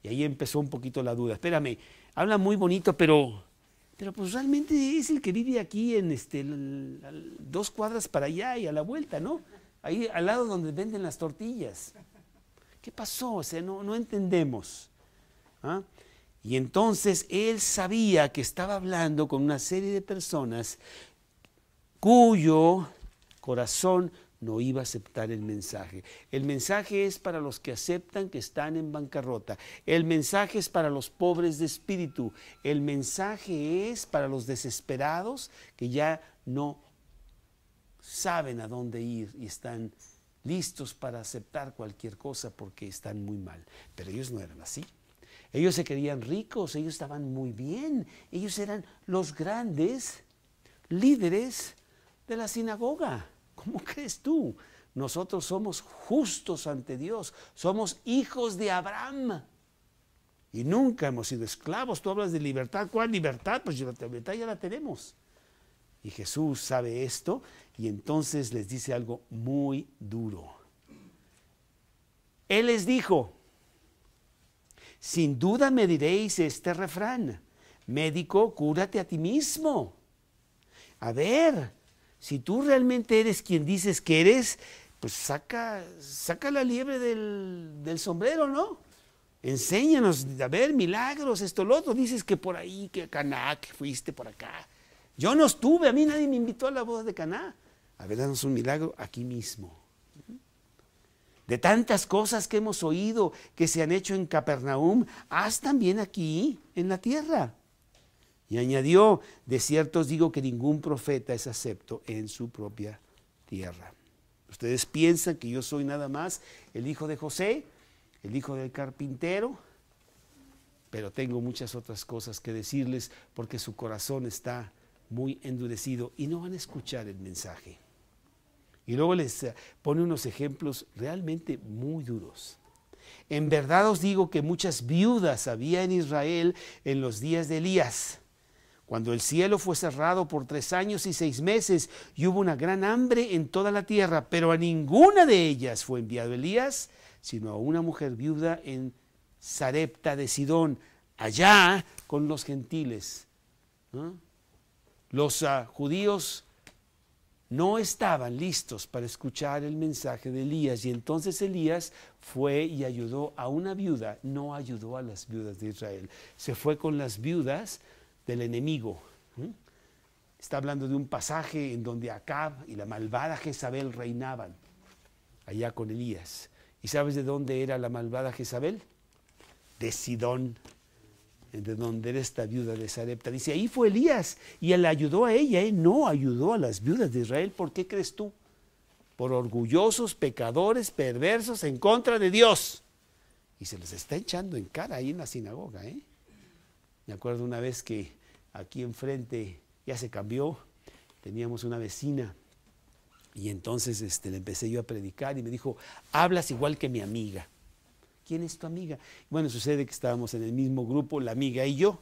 Y ahí empezó un poquito la duda. Espérame, habla muy bonito, pero pues realmente es el que vive aquí en 2 cuadras para allá y a la vuelta, ¿no? Ahí al lado donde venden las tortillas. ¿Qué pasó? O sea, no entendemos. Y entonces él sabía que estaba hablando con una serie de personas cuyo corazón no iba a aceptar el mensaje. El mensaje es para los que aceptan que están en bancarrota. El mensaje es para los pobres de espíritu. El mensaje es para los desesperados que ya no saben a dónde ir y están listos para aceptar cualquier cosa porque están muy mal. Pero ellos no eran así. Ellos se creían ricos, ellos estaban muy bien. Ellos eran los grandes líderes de la sinagoga. ¿Cómo crees tú? Nosotros somos justos ante Dios, somos hijos de Abraham y nunca hemos sido esclavos. Tú hablas de libertad, ¿cuál libertad? Pues la libertad ya la tenemos. Y Jesús sabe esto y entonces les dice algo muy duro. Él les dijo, sin duda me diréis este refrán, médico, cúrate a ti mismo. A ver, si tú realmente eres quien dices que eres, pues saca la liebre del sombrero, ¿no? Enséñanos, a ver, milagros, esto, lo otro. Dices que por ahí, que Caná, que fuiste por acá. Yo no estuve, a mí nadie me invitó a la boda de Caná. A ver, danos un milagro aquí mismo. De tantas cosas que hemos oído que se han hecho en Capernaum, haz también aquí en la tierra. Y añadió, de cierto os digo que ningún profeta es acepto en su propia tierra. Ustedes piensan que yo soy nada más el hijo de José, el hijo del carpintero, pero tengo muchas otras cosas que decirles porque su corazón está muy endurecido y no van a escuchar el mensaje. Y luego les pone unos ejemplos realmente muy duros. En verdad os digo que muchas viudas había en Israel en los días de Elías, cuando el cielo fue cerrado por 3 años y 6 meses y hubo una gran hambre en toda la tierra, pero a ninguna de ellas fue enviado Elías, sino a una mujer viuda en Sarepta de Sidón, allá con los gentiles. ¿No? Los judíos no estaban listos para escuchar el mensaje de Elías, y entonces Elías fue y ayudó a una viuda, no ayudó a las viudas de Israel, se fue con las viudas del enemigo. Está hablando de un pasaje en donde Acab y la malvada Jezabel reinaban, allá con Elías. ¿Y sabes de dónde era la malvada Jezabel? De Sidón, de donde era esta viuda de Sarepta. Dice, ahí fue Elías y él ayudó a ella, no ayudó a las viudas de Israel. ¿Por qué crees tú? Por orgullosos, pecadores, perversos, en contra de Dios. Y se les está echando en cara ahí en la sinagoga. Me acuerdo una vez que aquí enfrente ya se cambió, teníamos una vecina y entonces le empecé yo a predicar y me dijo, hablas igual que mi amiga. ¿Quién es tu amiga? Bueno, sucede que estábamos en el mismo grupo, la amiga y yo.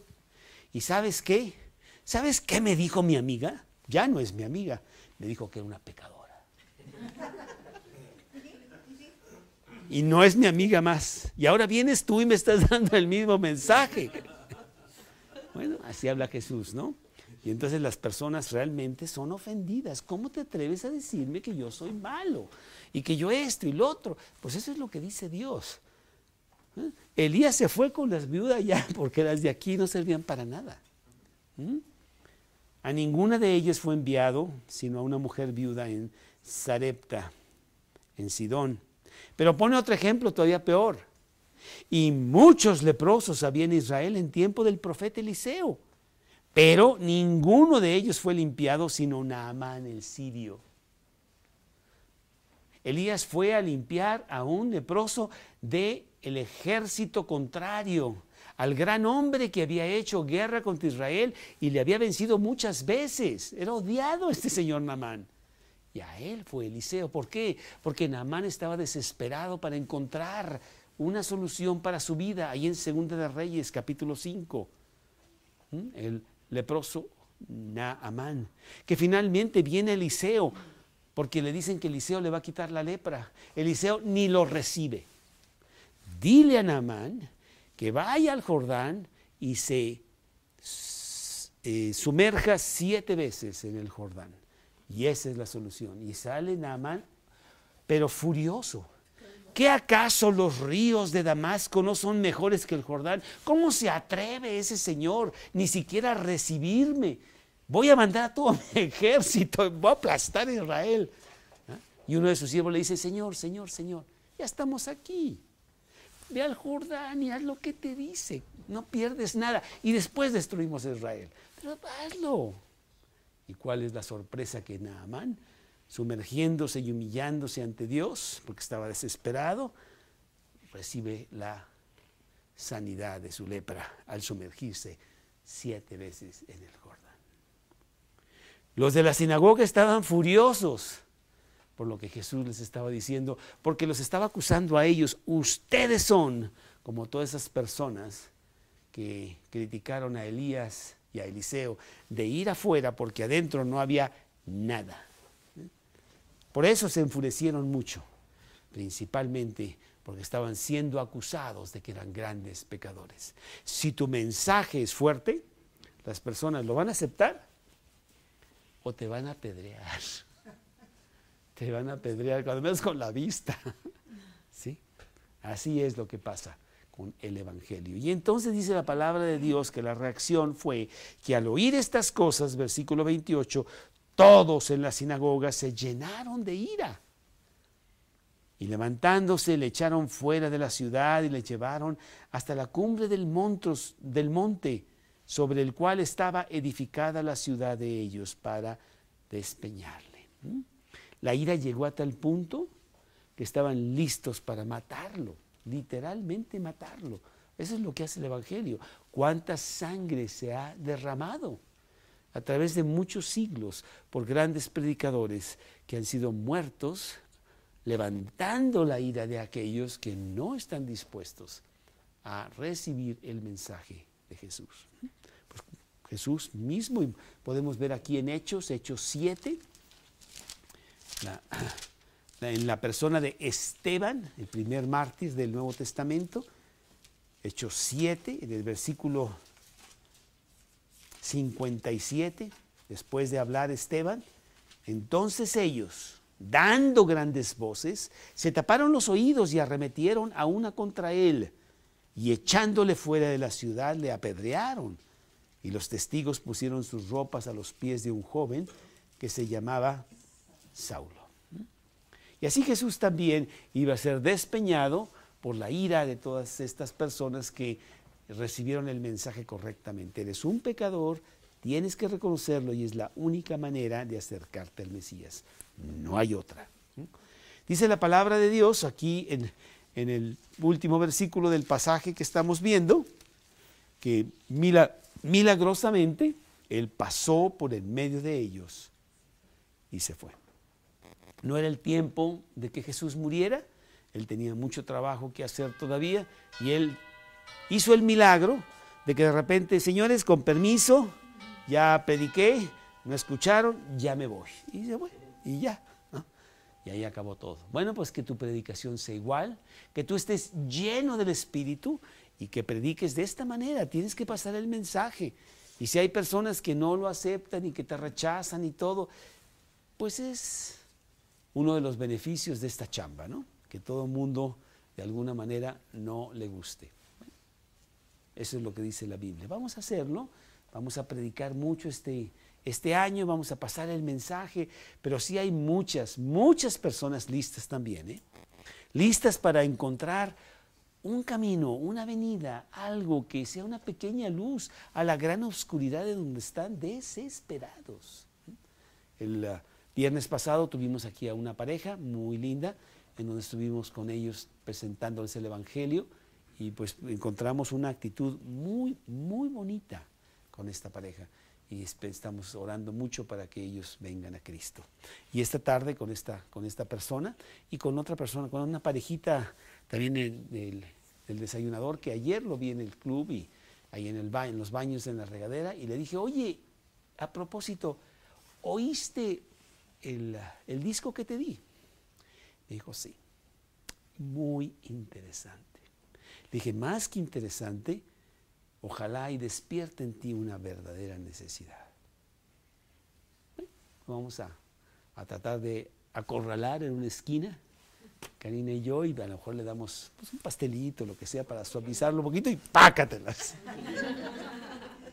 ¿Y sabes qué? ¿Sabes qué me dijo mi amiga? Ya no es mi amiga. Me dijo que era una pecadora. Y no es mi amiga más. Y ahora vienes tú y me estás dando el mismo mensaje. Bueno, así habla Jesús, ¿no? Y entonces las personas realmente son ofendidas. ¿Cómo te atreves a decirme que yo soy malo? Y que yo esto y lo otro. Pues eso es lo que dice Dios. Elías se fue con las viudas ya porque las de aquí no servían para nada. A ninguna de ellas fue enviado, sino a una mujer viuda en Sarepta, en Sidón. Pero pone otro ejemplo todavía peor. Y muchos leprosos había en Israel en tiempo del profeta Eliseo, pero ninguno de ellos fue limpiado, sino Naamán el sirio. Elías fue a limpiar a un leproso del ejército contrario, al gran hombre que había hecho guerra contra Israel y le había vencido muchas veces. Era odiado este señor Naamán. Y a él fue Eliseo. ¿Por qué? Porque Naamán estaba desesperado para encontrar una solución para su vida. Ahí en 2 de Reyes, capítulo 5. El leproso Naamán. Que finalmente viene Eliseo, porque le dicen que Eliseo le va a quitar la lepra. Eliseo ni lo recibe. Dile a Naamán que vaya al Jordán y se sumerja 7 veces en el Jordán. Y esa es la solución. Y sale Naamán, pero furioso. ¿Qué acaso los ríos de Damasco no son mejores que el Jordán? ¿Cómo se atreve ese señor ni siquiera a recibirme? Voy a mandar a todo mi ejército, voy a aplastar a Israel. Y uno de sus siervos le dice, Señor, ya estamos aquí. Ve al Jordán y haz lo que te dice. No pierdes nada. Y después destruimos a Israel. Pero hazlo. ¿Y cuál es la sorpresa? Que Naamán, sumergiéndose y humillándose ante Dios, porque estaba desesperado, recibe la sanidad de su lepra al sumergirse 7 veces en el Jordán. Los de la sinagoga estaban furiosos por lo que Jesús les estaba diciendo, porque los estaba acusando a ellos. Ustedes son como todas esas personas que criticaron a Elías y a Eliseo de ir afuera porque adentro no había nada. Por eso se enfurecieron mucho, principalmente porque estaban siendo acusados de que eran grandes pecadores. Si tu mensaje es fuerte, las personas lo van a aceptar o te van a apedrear. te van a apedrear, cuando menos con la vista. ¿Sí? Así es lo que pasa con el Evangelio. Y entonces dice la palabra de Dios que la reacción fue que al oír estas cosas, versículo 28, todos en la sinagoga se llenaron de ira. Y levantándose le echaron fuera de la ciudad y le llevaron hasta la cumbre del monte sobre el cual estaba edificada la ciudad de ellos para despeñarle. La ira llegó a tal punto que estaban listos para matarlo, literalmente matarlo. Eso es lo que hace el Evangelio. ¿Cuánta sangre se ha derramado a través de muchos siglos por grandes predicadores que han sido muertos, levantando la ira de aquellos que no están dispuestos a recibir el mensaje de Jesús? Pues Jesús mismo, y podemos ver aquí en Hechos 7, en la persona de Esteban, el primer mártir del Nuevo Testamento, Hechos 7, en el versículo 57, después de hablar Esteban, entonces ellos, dando grandes voces, se taparon los oídos y arremetieron a una contra él, y echándole fuera de la ciudad le apedrearon. Y los testigos pusieron sus ropas a los pies de un joven que se llamaba Saulo. Y así Jesús también iba a ser despeñado por la ira de todas estas personas que recibieron el mensaje correctamente. Eres un pecador, tienes que reconocerlo y es la única manera de acercarte al Mesías. No hay otra. Dice la palabra de Dios aquí en el último versículo del pasaje que estamos viendo, que milagrosamente Él pasó por en medio de ellos y se fue. No era el tiempo de que Jesús muriera, Él tenía mucho trabajo que hacer todavía y Él hizo el milagro de que de repente, señores, con permiso, ya prediqué, me escucharon, ya me voy. Y se fue, y ya. ¿No? Y ahí acabó todo. Bueno, pues que tu predicación sea igual, que tú estés lleno del Espíritu y que prediques de esta manera. Tienes que pasar el mensaje. Y si hay personas que no lo aceptan y que te rechazan y todo, pues es uno de los beneficios de esta chamba, ¿no? Que todo el mundo de alguna manera no le guste. Eso es lo que dice la Biblia. Vamos a hacerlo, vamos a predicar mucho este año, vamos a pasar el mensaje, pero sí hay muchas personas listas también, ¿eh? Listas para encontrar un camino, una avenida, algo que sea una pequeña luz a la gran oscuridad de donde están desesperados. El viernes pasado tuvimos aquí a una pareja muy linda, en donde estuvimos con ellos presentándoles el Evangelio y pues encontramos una actitud muy bonita con esta pareja y estamos orando mucho para que ellos vengan a Cristo. Y esta tarde con esta persona y con otra persona, con una parejita también del desayunador que ayer lo vi en el club y ahí en los baños en la regadera y le dije, oye, a propósito, ¿oíste el disco que te di? Me dijo, sí, muy interesante. Le dije, más que interesante, ojalá y despierte en ti una verdadera necesidad. Vamos a tratar de acorralar en una esquina, Karina y yo, y a lo mejor le damos pues, un pastelito, lo que sea, para suavizarlo un poquito y pácatelas.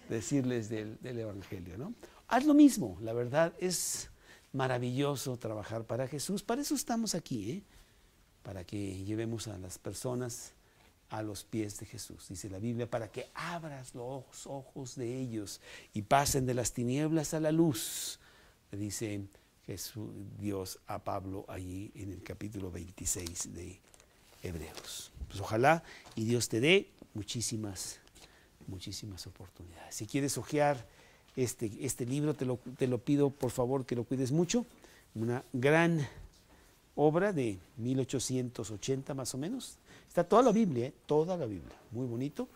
Decirles del Evangelio, ¿no? Haz lo mismo, la verdad es maravilloso trabajar para Jesús. Para eso estamos aquí, ¿eh? Para que llevemos a las personas a los pies de Jesús. Dice la Biblia, para que abras los ojos de ellos y pasen de las tinieblas a la luz. Le dice Jesús, Dios a Pablo allí en el capítulo 26 de Hebreos. Pues ojalá y Dios te dé muchísimas oportunidades. Si quieres hojear este libro, te lo pido por favor que lo cuides mucho. Una gran obra de 1880 más o menos. Está toda la Biblia, toda la Biblia. Muy bonito.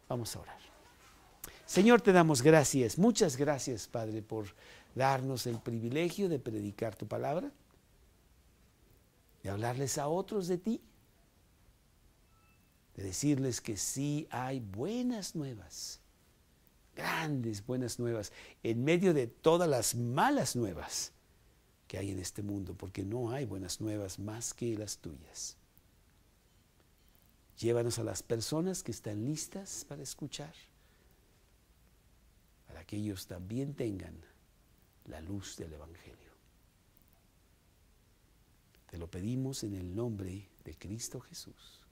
Vamos a orar. Señor, te damos gracias. Muchas gracias, Padre, por darnos el privilegio de predicar tu palabra, de hablarles a otros de ti, de decirles que sí hay buenas nuevas, grandes buenas nuevas, en medio de todas las malas nuevas que hay en este mundo, porque no hay buenas nuevas más que las tuyas. Llévanos a las personas que están listas para escuchar, para que ellos también tengan la luz del Evangelio. Te lo pedimos en el nombre de Cristo Jesús.